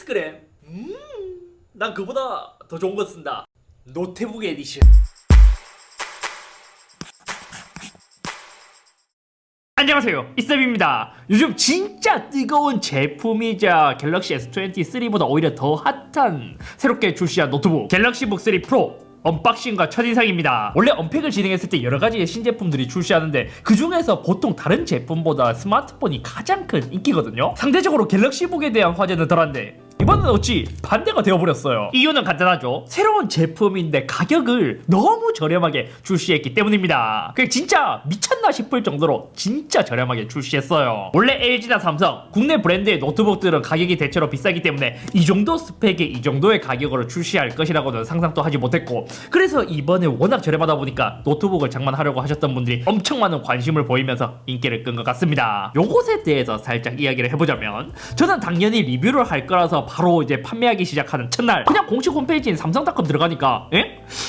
그래? 난 그보다 더 좋은 거 쓴다. 노트북 에디션. 안녕하세요, 이쌤입니다. 요즘 진짜 뜨거운 제품이자 갤럭시 S23보다 오히려 더 핫한 새롭게 출시한 노트북 갤럭시북 3 프로 언박싱과 첫인상입니다. 원래 언팩을 진행했을 때 여러가지의 신제품들이 출시하는데 그 중에서 보통 다른 제품보다 스마트폰이 가장 큰 인기거든요. 상대적으로 갤럭시북에 대한 화제는 덜한데 이번엔 어찌 반대가 되어버렸어요. 이유는 간단하죠. 새로운 제품인데 가격을 너무 저렴하게 출시했기 때문입니다. 그냥 진짜 미쳤나 싶을 정도로 진짜 저렴하게 출시했어요. 원래 LG나 삼성, 국내 브랜드의 노트북들은 가격이 대체로 비싸기 때문에 이 정도 스펙에 이 정도의 가격으로 출시할 것이라고는 상상도 하지 못했고, 그래서 이번에 워낙 저렴하다 보니까 노트북을 장만하려고 하셨던 분들이 엄청 많은 관심을 보이면서 인기를 끈 것 같습니다. 요것에 대해서 살짝 이야기를 해보자면, 저는 당연히 리뷰를 할 거라서 바로 이제 판매하기 시작하는 첫날 그냥 공식 홈페이지인 삼성닷컴 들어가니까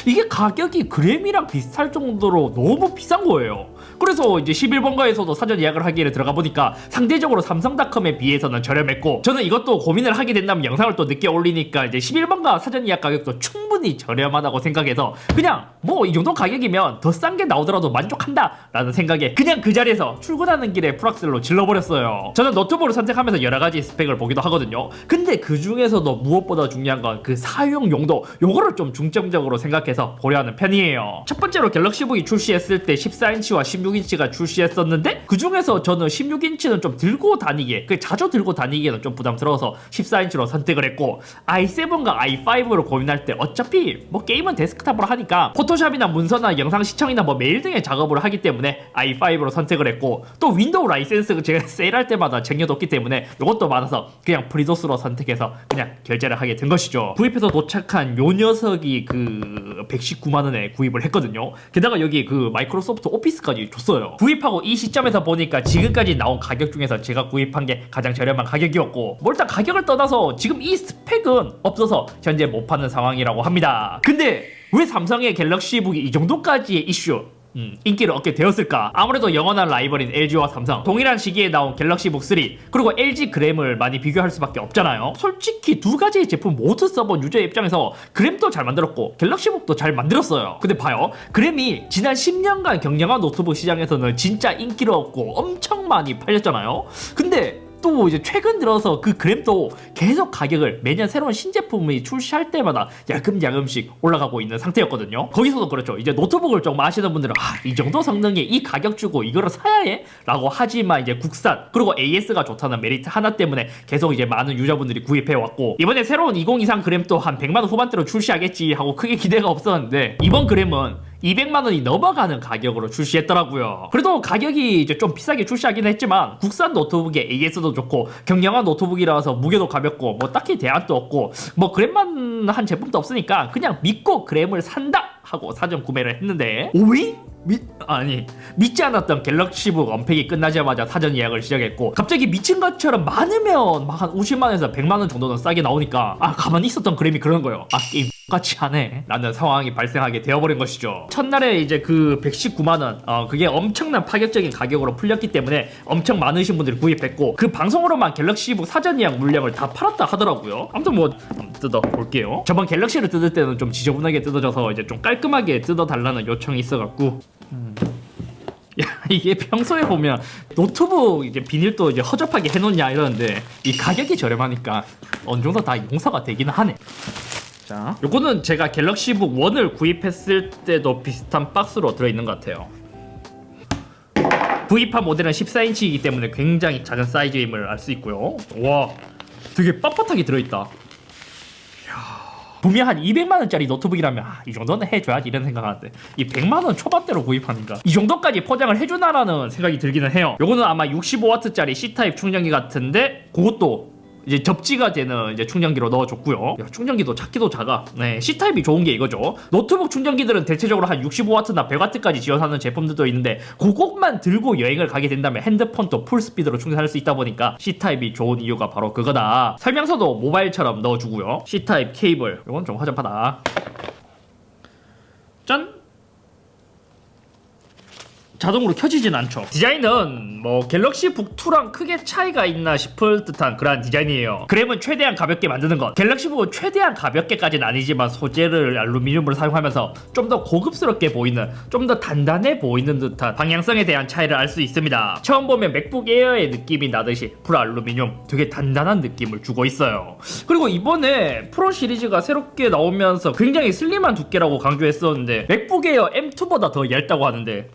이게 가격이 그램이랑 비슷할 정도로 너무 비싼 거예요. 그래서 이제 11번가에서도 사전 예약을 하기에 들어가 보니까 상대적으로 삼성닷컴에 비해서는 저렴했고, 저는 이것도 고민을 하게 된다면 영상을 또 늦게 올리니까 이제 11번가 사전 예약 가격도 충분히 저렴하다고 생각해서 그냥 뭐 이 정도 가격이면 더 싼 게 나오더라도 만족한다 라는 생각에 그냥 그 자리에서 출근하는 길에 풀악셀로 질러버렸어요. 저는 노트북을 선택하면서 여러가지 스펙을 보기도 하거든요. 근데 그 중에서도 무엇보다 중요한 건 그 사용 용도, 요거를 좀 중점적으로 생각해서 고려하는 편이에요. 첫 번째로 갤럭시북이 출시했을 때 14인치와 16인치가 출시했었는데 그 중에서 저는 16인치는 좀 들고 다니기에, 자주 들고 다니기에는 좀 부담스러워서 14인치로 선택을 했고, i7과 i5를 고민할 때 어차피 뭐 게임은 데스크탑으로 하니까 포토샵이나 문서나 영상 시청이나 뭐 메일 등의 작업을 하기 때문에 i5로 선택을 했고, 또 윈도우 라이센스 제가 세일할 때마다 쟁여뒀기 때문에 이것도 많아서 그냥 프리도스로 선택해서 그냥 결제를 하게 된 것이죠. 구입해서 도착한 요 녀석이 그 119만원에 구입을 했거든요. 게다가 여기 그 마이크로소프트 오피스까지 줬어요. 구입하고 이 시점에서 보니까 지금까지 나온 가격 중에서 제가 구입한 게 가장 저렴한 가격이었고, 뭐 일단 가격을 떠나서 지금 이 스펙은 없어서 현재 못 파는 상황이라고 합니다. 근데 왜 삼성의 갤럭시북이 이 정도까지의 이슈 인기를 얻게 되었을까? 아무래도 영원한 라이벌인 LG와 삼성, 동일한 시기에 나온 갤럭시북 3 그리고 LG 그램을 많이 비교할 수밖에 없잖아요. 솔직히 두 가지의 제품 모두 써본 유저 입장에서 그램도 잘 만들었고 갤럭시북도 잘 만들었어요. 근데 봐요, 그램이 지난 10년간 경량한 노트북 시장에서는 진짜 인기를 얻고 엄청 많이 팔렸잖아요. 근데 또 이제 최근 들어서 그 그램도 계속 가격을 매년 새로운 신제품이 출시할 때마다 야금야금씩 올라가고 있는 상태였거든요. 거기서도 그렇죠. 이제 노트북을 조금 아시는 분들은 이 정도 성능에 이 가격 주고 이거를 사야 해? 라고 하지만 이제 국산 그리고 AS가 좋다는 메리트 하나 때문에 계속 이제 많은 유저분들이 구입해왔고, 이번에 새로운 2023 그램도 한 100만원 후반대로 출시하겠지 하고 크게 기대가 없었는데 이번 그램은 200만원이 넘어가는 가격으로 출시했더라고요. 그래도 가격이 이제 좀 비싸게 출시하긴 했지만 국산 노트북에 AS도 좋고 경량한 노트북이라서 무게도 가볍고 뭐 딱히 대안도 없고 뭐 그램만 한 제품도 없으니까 그냥 믿고 그램을 산다 하고 사전 구매를 했는데, 오이? 믿지 않았던 갤럭시북 언팩이 끝나자마자 사전 예약을 시작했고, 갑자기 미친 것처럼 많으면 막 한 50만원에서 100만원 정도는 싸게 나오니까 가만히 있었던 그램이 그러는 거예요. 게임 같이 하네 라는 상황이 발생하게 되어버린 것이죠. 첫날에 이제 그 119만원 그게 엄청난 파격적인 가격으로 풀렸기 때문에 엄청 많으신 분들이 구입했고, 그 방송으로만 갤럭시북 사전 예약 물량을 다 팔았다 하더라고요. 아무튼 뭐 뜯어볼게요. 저번 갤럭시를 뜯을 때는 좀 지저분하게 뜯어져서 이제 좀 깔끔하게 뜯어달라는 요청이 있어갖고 야, 이게 평소에 보면 노트북 이제 비닐도 이제 허접하게 해놓냐 이러는데 이 가격이 저렴하니까 어느 정도 다 용서가 되기는 하네. 자, 요거는 제가 갤럭시북 1을 구입했을 때도 비슷한 박스로 들어있는 것 같아요. 구입한 모델은 14인치이기 때문에 굉장히 작은 사이즈임을 알 수 있고요. 와, 되게 빳빳하게 들어있다. 분명 한 200만원짜리 노트북이라면 이 정도는 해줘야지 이런 생각하는데 이 100만원 초반대로 구입하니까 이 정도까지 포장을 해주나라는 생각이 들기는 해요. 요거는 아마 65W짜리 C타입 충전기 같은데 그것도 이제 접지가 되는 이제 충전기로 넣어줬고요. 야, 충전기도 작기도 작아. 네, C타입이 좋은 게 이거죠. 노트북 충전기들은 대체적으로 한 65W나 100W까지 지원하는 제품들도 있는데 그것만 들고 여행을 가게 된다면 핸드폰도 풀스피드로 충전할 수 있다 보니까 C타입이 좋은 이유가 바로 그거다. 설명서도 모바일처럼 넣어주고요. C타입 케이블, 이건 좀 허접하다. 짠! 자동으로 켜지진 않죠. 디자인은 뭐 갤럭시 북2랑 크게 차이가 있나 싶을 듯한 그런 디자인이에요. 그램은 최대한 가볍게 만드는 것. 갤럭시 북은 최대한 가볍게까지는 아니지만 소재를 알루미늄을 사용하면서 좀 더 고급스럽게 보이는, 좀 더 단단해 보이는 듯한 방향성에 대한 차이를 알 수 있습니다. 처음 보면 맥북 에어의 느낌이 나듯이 프로 알루미늄 되게 단단한 느낌을 주고 있어요. 그리고 이번에 프로 시리즈가 새롭게 나오면서 굉장히 슬림한 두께라고 강조했었는데 맥북 에어 M2보다 더 얇다고 하는데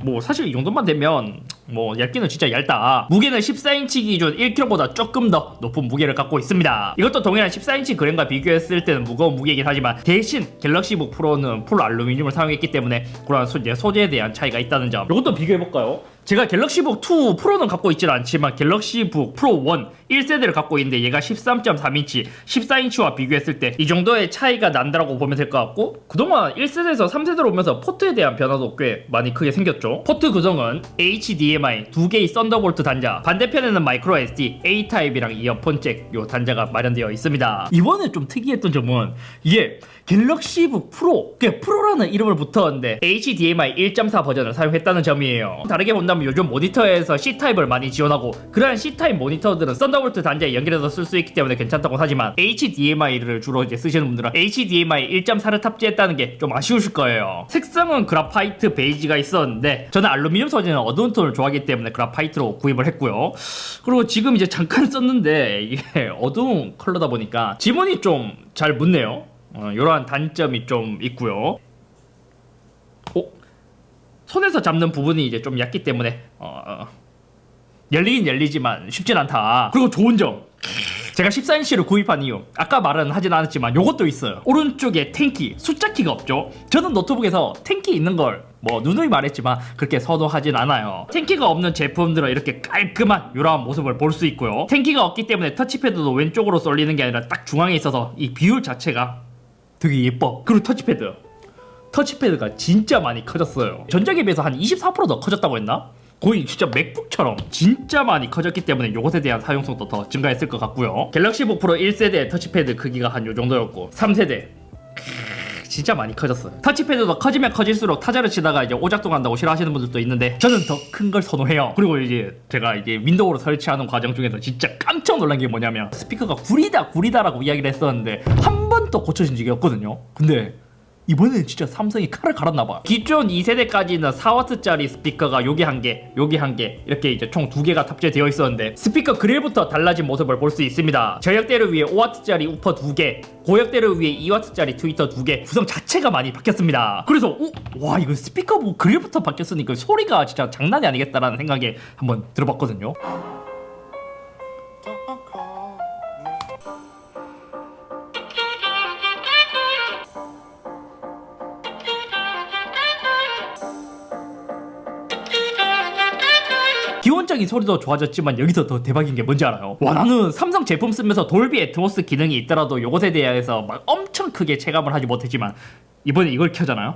뭐 사실 이 정도만 되면 뭐 얇기는 진짜 얇다. 무게는 14인치 기준 1kg보다 조금 더 높은 무게를 갖고 있습니다. 이것도 동일한 14인치 그램과 비교했을 때는 무거운 무게이긴 하지만 대신 갤럭시북 프로는 풀 알루미늄을 사용했기 때문에 그런 소재에 대한 차이가 있다는 점. 이것도 비교해볼까요? 제가 갤럭시북 2 프로는 갖고 있지는 않지만 갤럭시북 프로 1 1세대를 갖고 있는데 얘가 13.3인치 14인치와 비교했을 때 이 정도의 차이가 난다라고 보면 될 것 같고, 그동안 1세대에서 3세대로 오면서 포트에 대한 변화도 꽤 많이 크게 생겼죠. 포트 구성은 HDMI 2개의 썬더볼트 단자, 반대편에는 마이크로 SD, A타입이랑 이어폰 잭 요 단자가 마련되어 있습니다. 이번에 좀 특이했던 점은 이게 갤럭시북 프로, 그 프로라는 이름을 붙었는데 HDMI 1.4 버전을 사용했다는 점이에요. 다르게 본다면 요즘 모니터에서 C타입을 많이 지원하고 그러한 C타입 모니터들은 썬더볼트 단자에 연결해서 쓸 수 있기 때문에 괜찮다고 하지만 HDMI를 주로 이제 쓰시는 분들은 HDMI 1.4를 탑재했다는 게 좀 아쉬우실 거예요. 색상은 그라파이트 베이지가 있었는데 저는 알루미늄 소재는 어두운 톤을 좋아하기 때문에 그라파이트로 구입을 했고요. 그리고 지금 이제 잠깐 썼는데 이게 어두운 컬러다 보니까 지문이 좀 잘 묻네요. 이러한 단점이 좀 있고요. 손에서 잡는 부분이 이제 좀 얇기 때문에 열리긴 열리지만 쉽진 않다. 그리고 좋은 점, 제가 14인치를 구입한 이유, 아까 말은 하진 않았지만 요것도 있어요. 오른쪽에 탱키, 숫자키가 없죠. 저는 노트북에서 탱키 있는 걸 뭐 누누이 말했지만 그렇게 선호하진 않아요. 탱키가 없는 제품들은 이렇게 깔끔한 이러한 모습을 볼 수 있고요. 탱키가 없기 때문에 터치패드도 왼쪽으로 쏠리는 게 아니라 딱 중앙에 있어서 이 비율 자체가 되게 예뻐. 그리고 터치패드가 진짜 많이 커졌어요. 전작에 비해서 한 24% 더 커졌다고 했나? 거의 진짜 맥북처럼 진짜 많이 커졌기 때문에 이것에 대한 사용성도 더 증가했을 것 같고요. 갤럭시북 프로 1세대 터치패드 크기가 한 요 정도였고 3세대 진짜 많이 커졌어요. 터치패드도 커지면 커질수록 타자를 치다가 이제 오작동 한다고 싫어하시는 분들도 있는데 저는 더 큰 걸 선호해요. 그리고 이제 제가 이제 윈도우로 설치하는 과정 중에서 진짜 깜짝 놀란 게 뭐냐면 스피커가 구리다라고 이야기를 했었는데 한 번도 고쳐진 적이 없거든요. 근데 이번에는 진짜 삼성이 칼을 갈았나봐. 기존 2세대까지는 4W짜리 스피커가 여기 한 개 이렇게 이제 총 2개가 탑재되어 있었는데 스피커 그릴부터 달라진 모습을 볼 수 있습니다. 저역대를 위해 5W짜리 우퍼 2개, 고역대를 위해 2W짜리 트위터 2개, 구성 자체가 많이 바뀌었습니다. 그래서 와 이거 스피커 뭐 그릴부터 바뀌었으니까 소리가 진짜 장난이 아니겠다라는 생각에 한번 들어봤거든요. 기본적인 소리도 좋아졌지만 여기서 더 대박인 게 뭔지 알아요? 와 나는 삼성 제품 쓰면서 돌비 애트모스 기능이 있더라도 요것에 대해서 막 엄청 크게 체감을 하지 못했지만 이번에 이걸 켜잖아요?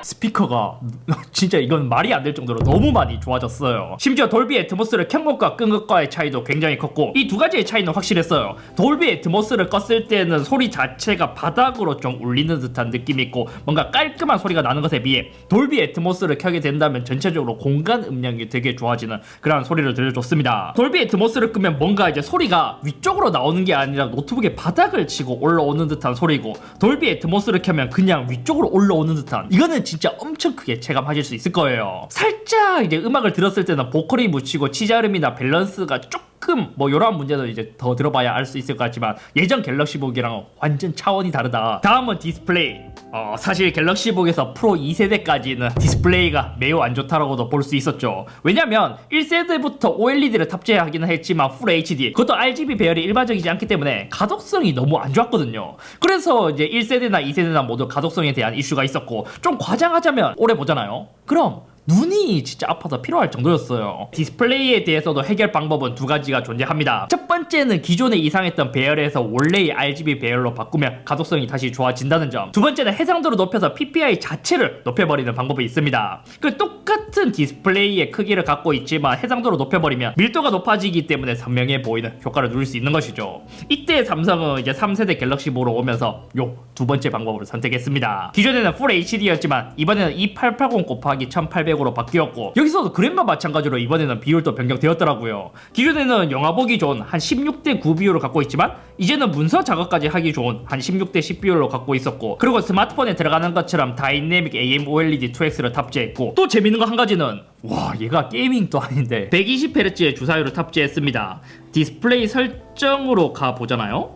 스피커가 진짜 이건 말이 안 될 정도로 너무 많이 좋아졌어요. 심지어 돌비 애트모스를 켠 것과 끈 것과의 차이도 굉장히 컸고 이 두 가지의 차이는 확실했어요. 돌비 애트모스를 껐을 때는 소리 자체가 바닥으로 좀 울리는 듯한 느낌이 있고 뭔가 깔끔한 소리가 나는 것에 비해 돌비 애트모스를 켜게 된다면 전체적으로 공간 음량이 되게 좋아지는 그런 소리를 들려줬습니다. 돌비 애트모스를 끄면 뭔가 이제 소리가 위쪽으로 나오는 게 아니라 노트북의 바닥을 치고 올라오는 듯한 소리고, 돌비 애트모스를 켜면 그냥 위쪽으로 올라오는 듯한, 이거는 진짜 엄청 크게 체감하실 수 있을 거예요. 살짝 이제 음악을 들었을 때는 보컬이 묻히고 치자음이나 밸런스가 조금 뭐 이러한 문제는 이제 더 들어봐야 알 수 있을 것 같지만 예전 갤럭시북이랑 완전 차원이 다르다. 다음은 디스플레이. 사실 갤럭시북에서 프로 2세대까지는 디스플레이가 매우 안 좋다라고도 볼 수 있었죠. 왜냐면 1세대부터 OLED를 탑재하기는 했지만 풀 HD, 그것도 RGB 배열이 일반적이지 않기 때문에 가독성이 너무 안 좋았거든요. 그래서 이제 1세대나 2세대나 모두 가독성에 대한 이슈가 있었고, 좀 과장하자면 오래 보잖아요. 그럼 눈이 진짜 아파서 필요할 정도였어요. 디스플레이에 대해서도 해결 방법은 두 가지가 존재합니다. 첫 번째는 기존에 이상했던 배열에서 원래의 RGB 배열로 바꾸면 가독성이 다시 좋아진다는 점. 두 번째는 해상도를 높여서 PPI 자체를 높여버리는 방법이 있습니다. 그 똑같은 디스플레이의 크기를 갖고 있지만 해상도를 높여버리면 밀도가 높아지기 때문에 선명해 보이는 효과를 누릴 수 있는 것이죠. 이때 삼성은 이제 3세대 갤럭시북으로 오면서 요 두 번째 방법을 선택했습니다. 기존에는 Full HD였지만 이번에는 2880 곱하기 1800으로 바뀌었고, 여기서도 그램과 마찬가지로 이번에는 비율도 변경되었더라고요. 기존에는 영화 보기 좋은 한 16대 9 비율을 갖고 있지만 이제는 문서 작업까지 하기 좋은 한 16대 10 비율로 갖고 있었고, 그리고 스마트폰에 들어가는 것처럼 다이내믹 AM OLED 2X를 탑재했고, 또 재밌는 거 한 가지는 와, 얘가 게이밍도 아닌데 120Hz의 주사율을 탑재했습니다. 디스플레이 설정으로 가보잖아요.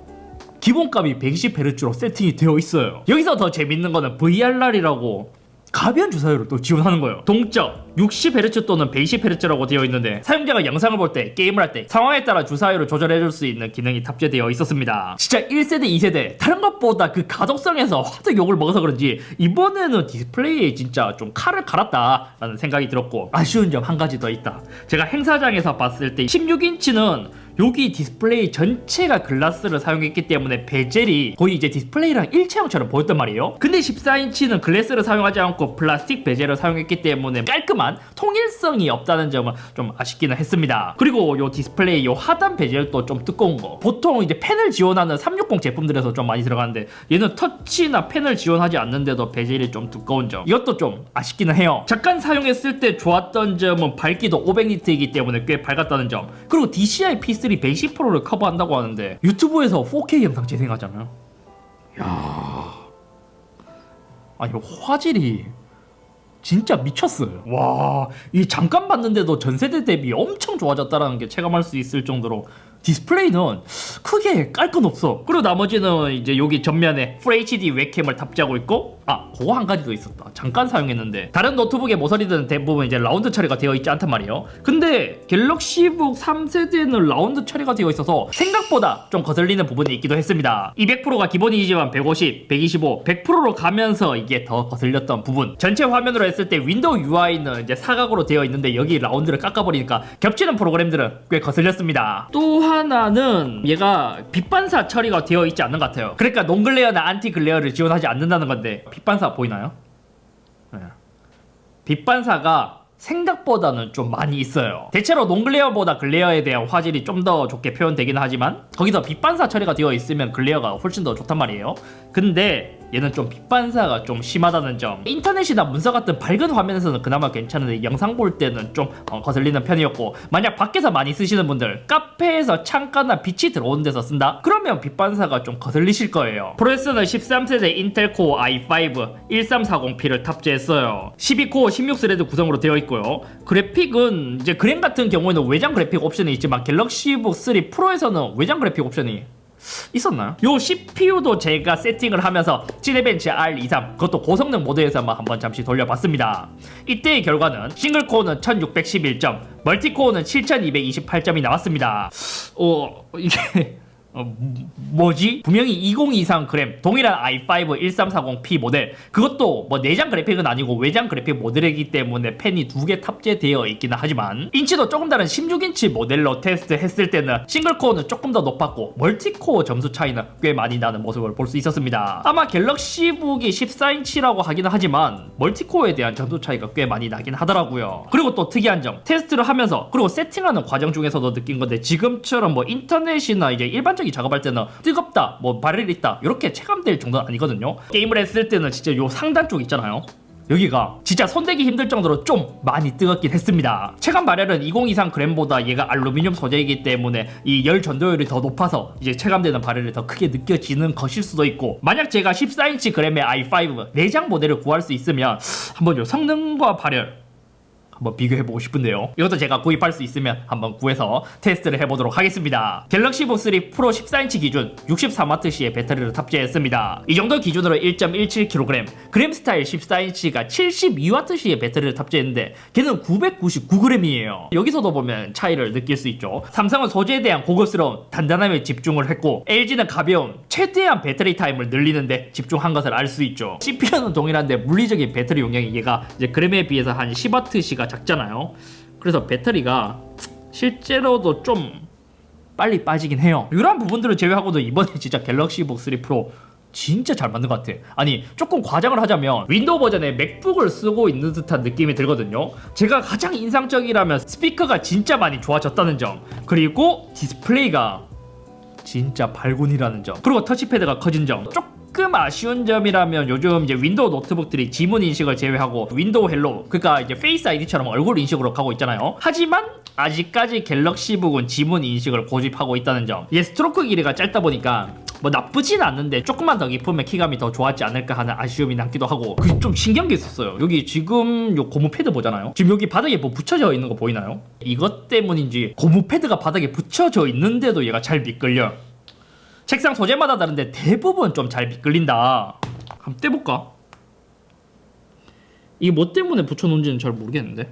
기본값이 120Hz로 세팅이 되어 있어요. 여기서 더 재밌는 거는 VRR이라고 가변 주사율을 또 지원하는 거예요. 동적 60Hz 또는 120Hz라고 되어 있는데 사용자가 영상을 볼 때, 게임을 할 때 상황에 따라 주사율을 조절해줄 수 있는 기능이 탑재되어 있었습니다. 진짜 1세대 2세대 다른 것보다 그 가독성에서 하도 욕을 먹어서 그런지 이번에는 디스플레이에 진짜 좀 칼을 갈았다 라는 생각이 들었고, 아쉬운 점 한 가지 더 있다. 제가 행사장에서 봤을 때 16인치는 여기 디스플레이 전체가 글라스를 사용했기 때문에 베젤이 거의 이제 디스플레이랑 일체형처럼 보였단 말이에요. 근데 14인치는 글래스를 사용하지 않고 플라스틱 베젤을 사용했기 때문에 깔끔한 통일성이 없다는 점은 좀 아쉽기는 했습니다. 그리고 요 디스플레이 요 하단 베젤도 좀 두꺼운 거, 보통 이제 펜을 지원하는 360 제품들에서 좀 많이 들어가는데 얘는 터치나 펜을 지원하지 않는데도 베젤이 좀 두꺼운 점, 이것도 좀 아쉽기는 해요. 잠깐 사용했을 때 좋았던 점은 밝기도 500니트이기 때문에 꽤 밝았다는 점, 그리고 DCI P3 120%를 커버한다고 하는데 유튜브에서 4K 영상 재생하잖아요. 야, 아니 화질이 진짜 미쳤어요. 와, 이 잠깐 봤는데도 전세대 대비 엄청 좋아졌다는 게 체감할 수 있을 정도로 디스플레이는 크게 깔 건 없어. 그리고 나머지는 이제 여기 전면에 Full HD 웹캠을 탑재하고 있고, 그거 한 가지 더 있었다. 잠깐 사용했는데 다른 노트북의 모서리들은 대부분 이제 라운드 처리가 되어 있지 않단 말이에요. 근데 갤럭시북 3세대는 라운드 처리가 되어 있어서 생각보다 좀 거슬리는 부분이 있기도 했습니다. 200%가 기본이지만 150, 125, 100%로 가면서 이게 더 거슬렸던 부분. 전체 화면으로 했을 때 윈도우 UI는 이제 사각으로 되어 있는데 여기 라운드를 깎아버리니까 겹치는 프로그램들은 꽤 거슬렸습니다. 또 하나는 얘가 빛반사 처리가 되어 있지 않는 것 같아요. 그러니까 논글레어나 안티글레어를 지원하지 않는다는 건데, 빛반사 보이나요? 네. 빛반사가 생각보다는 좀 많이 있어요. 대체로 논글레어보다 글레어에 대한 화질이 좀 더 좋게 표현되긴 하지만 거기서 빛반사 처리가 되어 있으면 글레어가 훨씬 더 좋단 말이에요. 근데 얘는 좀 빛반사가 좀 심하다는 점. 인터넷이나 문서 같은 밝은 화면에서는 그나마 괜찮은데 영상 볼 때는 좀 거슬리는 편이었고, 만약 밖에서 많이 쓰시는 분들, 카페에서 창가나 빛이 들어오는 데서 쓴다? 그러면 빛반사가 좀 거슬리실 거예요. 프로세서는 13세대 인텔 코어 i5 1340P를 탑재했어요. 12코어 16스레드 구성으로 되어 있고요. 그래픽은 이제 그램 같은 경우에는 외장 그래픽 옵션이 있지만 갤럭시북 3 프로에서는 외장 그래픽 옵션이 있었나요? 요 CPU도 제가 세팅을 하면서 시네벤치 R23, 그것도 고성능 모드에서만 한번 잠시 돌려봤습니다. 이때의 결과는 싱글코어는 1611점, 멀티코어는 7228점이 나왔습니다. 이게 뭐지? 분명히 2023 그램 동일한 i5 1340p 모델, 그것도 뭐 내장 그래픽은 아니고 외장 그래픽 모델이기 때문에 펜이 두 개 탑재되어 있기는 하지만 인치도 조금 다른 16인치 모델로 테스트했을 때는 싱글코어는 조금 더 높았고 멀티코어 점수 차이는 꽤 많이 나는 모습을 볼 수 있었습니다. 아마 갤럭시북이 14인치라고 하기는 하지만 멀티코어에 대한 점수 차이가 꽤 많이 나긴 하더라고요. 그리고 또 특이한 점, 테스트를 하면서 그리고 세팅하는 과정 중에서도 느낀 건데, 지금처럼 뭐 인터넷이나 이제 일반적인 작업할 때는 뜨겁다, 뭐 발열 있다 이렇게 체감될 정도는 아니거든요. 게임을 했을 때는 진짜 요 상단 쪽 있잖아요, 여기가 진짜 손대기 힘들 정도로 좀 많이 뜨겁긴 했습니다. 체감 발열은 2023 그램보다 얘가 알루미늄 소재이기 때문에 이 열 전도율이 더 높아서 이제 체감되는 발열이 더 크게 느껴지는 것일 수도 있고, 만약 제가 14인치 그램의 i5 내장 모델을 구할 수 있으면 한번 요 성능과 발열 한번 비교해보고 싶은데요. 이것도 제가 구입할 수 있으면 한번 구해서 테스트를 해보도록 하겠습니다. 갤럭시북 3 프로 14인치 기준 64W의 배터리를 탑재했습니다. 이 정도 기준으로 1.17kg, 그램스타일 14인치가 72W의 배터리를 탑재했는데 걔는 999g이에요. 여기서도 보면 차이를 느낄 수 있죠. 삼성은 소재에 대한 고급스러운 단단함에 집중을 했고 LG는 가벼운 최대한 배터리 타임을 늘리는데 집중한 것을 알 수 있죠. CPU는 동일한데 물리적인 배터리 용량이 얘가 이제 그램에 비해서 한 10W가 작잖아요. 그래서 배터리가 실제로도 좀 빨리 빠지긴 해요. 이런 부분들을 제외하고도 이번에 진짜 갤럭시북 3 프로 진짜 잘 만든 것 같아. 아니 조금 과장을 하자면 윈도우 버전의 맥북을 쓰고 있는 듯한 느낌이 들거든요. 제가 가장 인상적이라면 스피커가 진짜 많이 좋아졌다는 점, 그리고 디스플레이가 진짜 발군이라는 점, 그리고 터치패드가 커진 점. 조금 아쉬운 점이라면 요즘 이제 윈도우 노트북들이 지문 인식을 제외하고 윈도우 헬로, 그러니까 이제 페이스 아이디처럼 얼굴 인식으로 가고 있잖아요. 하지만 아직까지 갤럭시북은 지문 인식을 고집하고 있다는 점. 이게 스트로크 길이가 짧다 보니까 뭐 나쁘진 않는데 조금만 더 깊으면 키감이 더 좋았지 않을까 하는 아쉬움이 남기도 하고. 그 좀 신기한 게 있었어요. 여기 지금 요 고무 패드 보잖아요. 지금 여기 바닥에 뭐 붙여져 있는 거 보이나요? 이것 때문인지 고무 패드가 바닥에 붙여져 있는데도 얘가 잘 미끌려. 책상 소재마다 다른데 대부분 좀 잘 미끌린다. 한번 떼볼까? 이게 뭐 때문에 붙여놓은지는 잘 모르겠는데.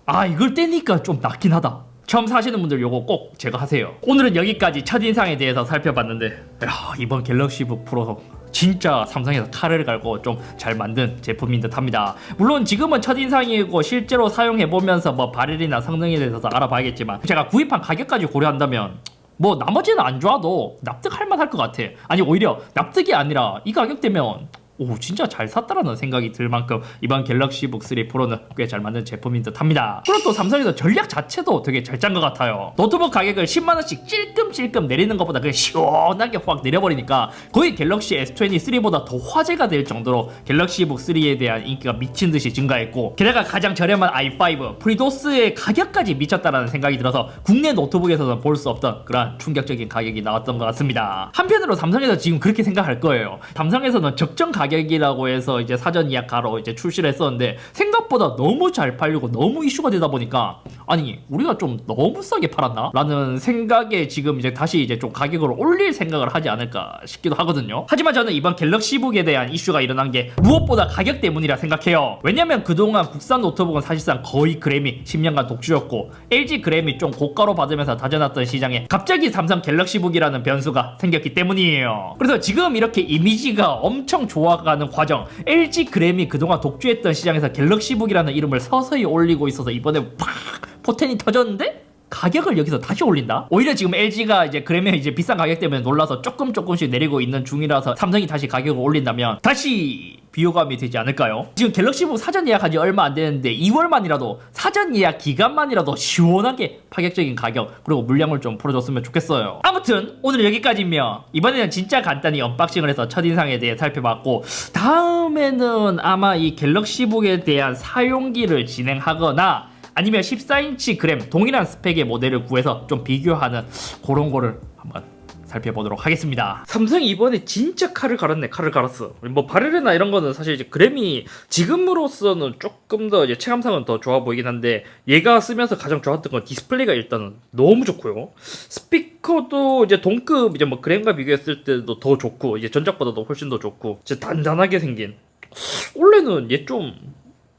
아, 이걸 떼니까 좀 낫긴 하다. 처음 사시는 분들 요거 꼭 제거 하세요. 오늘은 여기까지 첫인상에 대해서 살펴봤는데, 야, 이번 갤럭시북 프로 진짜 삼성에서 칼을 갈고 좀 잘 만든 제품인 듯 합니다. 물론 지금은 첫인상이고 실제로 사용해보면서 뭐 발열이나 성능에 대해서 알아봐야겠지만, 제가 구입한 가격까지 고려한다면 뭐 나머지는 안 좋아도 납득할 만할 것 같아. 아니 오히려 납득이 아니라 이 가격대면 오 진짜 잘 샀다라는 생각이 들 만큼 이번 갤럭시북 3 프로는 꽤 잘 만든 제품인 듯 합니다. 그리고 또 삼성에서 전략 자체도 되게 잘 짠 것 같아요. 노트북 가격을 10만원씩 찔끔찔끔 내리는 것보다 그냥 시원하게 확 내려버리니까 거의 갤럭시 S23보다 더 화제가 될 정도로 갤럭시북 3에 대한 인기가 미친 듯이 증가했고, 게다가 가장 저렴한 i5 프리도스의 가격까지 미쳤다라는 생각이 들어서 국내 노트북에서는 볼 수 없던 그런 충격적인 가격이 나왔던 것 같습니다. 한편으로 삼성에서 지금 그렇게 생각할 거예요. 삼성에서는 적정 가격이라고 해서 이제 사전 예약가로 이제 출시를 했었는데 생각보다 너무 잘 팔리고 너무 이슈가 되다 보니까 아니 우리가 좀 너무 싸게 팔았나? 라는 생각에 지금 이제 다시 이제 좀 가격을 올릴 생각을 하지 않을까 싶기도 하거든요. 하지만 저는 이번 갤럭시북에 대한 이슈가 일어난 게 무엇보다 가격 때문이라 생각해요. 왜냐면 그동안 국산 노트북은 사실상 거의 그램이 10년간 독주였고 LG 그램이 좀 고가로 받으면서 다져놨던 시장에 갑자기 삼성 갤럭시북이라는 변수가 생겼기 때문이에요. 그래서 지금 이렇게 이미지가 엄청 좋아가는 과정, LG 그램이 그동안 독주했던 시장에서 갤럭시북이라는 이름을 서서히 올리고 있어서 이번에 팍 포텐이 터졌는데 가격을 여기서 다시 올린다? 오히려 지금 LG가 이제 그램의 이제 비싼 가격 때문에 놀라서 조금씩 내리고 있는 중이라서 삼성이 다시 가격을 올린다면 다시 비호감이 되지 않을까요? 지금 갤럭시북 사전 예약한 지 얼마 안 되는데 2월만이라도 사전 예약 기간만이라도 시원하게 파격적인 가격 그리고 물량을 좀 풀어줬으면 좋겠어요. 아무튼 오늘 여기까지며 이번에는 진짜 간단히 언박싱을 해서 첫인상에 대해 살펴봤고, 다음에는 아마 이 갤럭시북에 대한 사용기를 진행하거나 아니면 14인치 그램 동일한 스펙의 모델을 구해서 좀 비교하는 그런 거를 한번 살펴보도록 하겠습니다. 삼성이 이번에 진짜 칼을 갈았네. 칼을 갈았어. 뭐 바렐이나 이런 거는 사실 이제 그램이 지금으로서는 조금 더 이제 체감상은 더 좋아 보이긴 한데, 얘가 쓰면서 가장 좋았던 건 디스플레이가 일단은 너무 좋고요. 스피커도 이제 동급 이제 뭐 그램과 비교했을 때도 더 좋고 이제 전작보다도 훨씬 더 좋고 진짜 단단하게 생긴. 원래는 얘 좀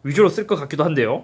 위주로 쓸 것 같기도 한데요.